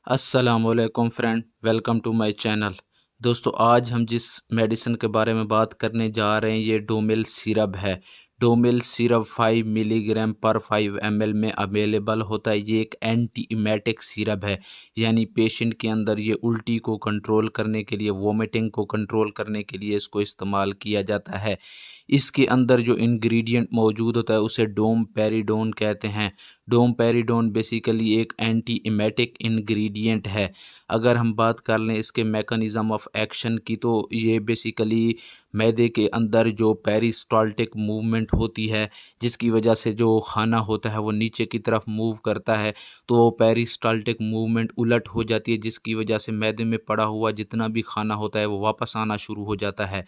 अस्सलामुअलैकुम friend, welcome to my channel. दोस्तों, आज हम जिस मेडिसिन के बारे में बात करने जा रहे हैं ये डोमिल सिरप है। डोमिल सिरप 5 मिलीग्राम पर 5 ml में अवेलेबल होता है। ये एक एंटी इमेटिक सिरप है, यानी पेशेंट के अंदर ये उल्टी को कंट्रोल करने के लिए, वोमिटिंग को कंट्रोल करने के लिए इसको इस्तेमाल किया जाता है। इसके अंदर जो इंग्रेडिएंट मौजूद होता है उसे डोमपेरिडोन कहते हैं। डोमपेरिडोन बेसिकली एक एंटी इमेटिक इंग्रेडिएंट है। अगर हम बात कर लें इसके मैकेनिज़्म ऑफ एक्शन की, तो ये बेसिकली मैदे के अंदर जो पेरिस्टाल्टिक मूवमेंट होती है, जिसकी वजह से जो खाना होता है वो नीचे की तरफ मूव करता है, तो पेरिस्टाल्टिक मूवमेंट उलट हो जाती है, जिसकी वजह से मैदे में पड़ा हुआ जितना भी खाना होता है वो वापस आना शुरू हो जाता है।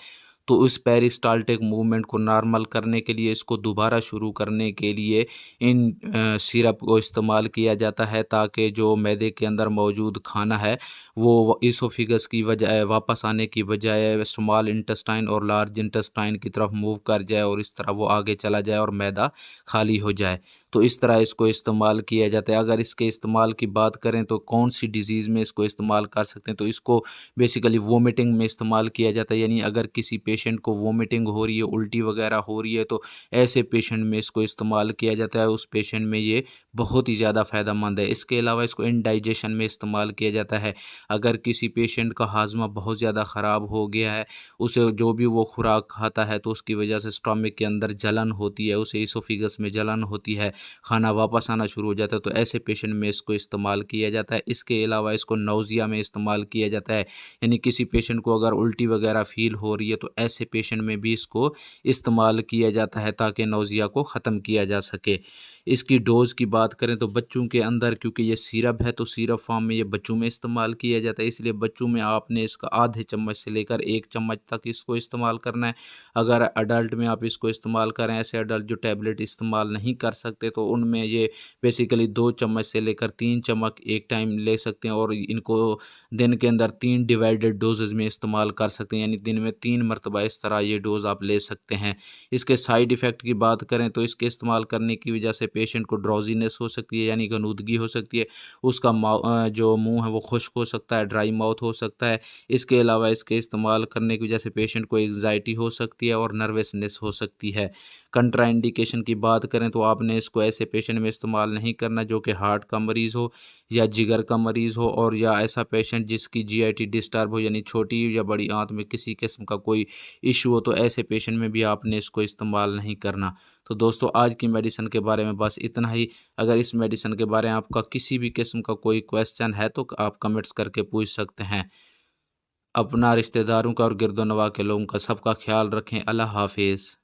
तो उस पेरिस्टाल्टिक मूवमेंट को नॉर्मल करने के लिए, इसको दोबारा शुरू करने के लिए इन सिरप को इस्तेमाल किया जाता है, ताकि जो मैदे के अंदर मौजूद खाना है वो इसोफिगस की वजह वापस आने की बजाय स्मॉल इंटेस्टाइन और लार्ज इंटेस्टाइन की तरफ मूव कर जाए और इस तरह वो आगे चला जाए और मैदा खाली हो जाए। तो इस तरह इसको इस्तेमाल किया जाता है। अगर इसके इस्तेमाल की बात करें तो कौन सी डिज़ीज़ में इसको इस्तेमाल कर सकते हैं, तो इसको बेसिकली वोमिटिंग में इस्तेमाल किया जाता है। यानी अगर किसी पेशेंट को वोमिटिंग हो रही है, उल्टी वगैरह हो रही है, तो ऐसे पेशेंट में इसको इस्तेमाल किया जाता है। उस पेशेंट में ये बहुत ही ज़्यादा फ़ायदेमंद है। इसके अलावा इसको इंडाइजेशन में इस्तेमाल किया जाता है। अगर किसी पेशेंट का हाजमा बहुत ज़्यादा ख़राब हो गया है, उसे जो भी वो खुराक खाता है तो उसकी वजह से स्टमक के अंदर जलन होती है, उसे इसोफिगस में जलन होती है, खाना वापस आना शुरू हो जाता है, तो ऐसे पेशेंट में इसको इस्तेमाल किया जाता है। इसके अलावा इसको नौजिया में इस्तेमाल किया जाता है। यानी किसी पेशेंट को अगर उल्टी वगैरह फ़ील हो रही है तो ऐसे पेशेंट में भी इसको इस्तेमाल किया जाता है, ताकि नौजिया को ख़त्म किया जा सके। इसकी डोज़ की बात करें तो बच्चों के अंदर, क्योंकि ये सिरप है तो सिरप फॉर्म में ये बच्चों में इस्तेमाल किया जाता है, इसलिए बच्चों में आपने इसका आधे चम्मच से लेकर 1 चम्मच तक इसको इस्तेमाल करना है। अगर अडल्ट में आप इसको इस्तेमाल करें, ऐसे अडल्ट जो टैबलेट इस्तेमाल नहीं कर सकते, तो उनमें ये बेसिकली 2 चम्मच से लेकर 3 चम्मच एक टाइम ले सकते हैं, और इनको दिन के अंदर 3 डिवाइडेड डोजेज़ में इस्तेमाल कर सकते हैं, यानी दिन में 3 मरतबा इस तरह ये डोज़ आप ले सकते हैं। इसके साइड इफ़ेक्ट की बात करें तो इसके इस्तेमाल करने की वजह से पेशेंट को ड्राउज़ीनेस हो सकती है, यानी गनूदगी हो सकती है। उसका जो मुँह है वो खुश्क हो सकता है, ड्राई माउथ हो सकता है। इसके अलावा इसके इस्तेमाल करने की वजह से पेशेंट को एंग्ज़ायटी हो सकती है और नर्वसनेस हो सकती है। कंट्राइंडिकेशन की बात करें तो आपने इसको ऐसे पेशेंट में इस्तेमाल नहीं करना जो कि हार्ट का मरीज़ हो, या जिगर का मरीज़ हो, और या ऐसा पेशेंट जिसकी जीआईटी डिस्टर्ब हो, यानी छोटी या बड़ी आंत में किसी किस्म का कोई इशू हो, तो ऐसे पेशेंट में भी आपने इसको इस्तेमाल नहीं करना। तो दोस्तों, आज की मेडिसिन के बारे में बस इतना ही। अगर इस मेडिसिन के बारे में आपका किसी भी किस्म का कोई क्वेश्चन है तो आप कमेंट्स करके पूछ सकते हैं। अपना, रिश्तेदारों का और गिरदोनवा के लोगों का सबका ख्याल रखें। अल्लाह हाफिज़।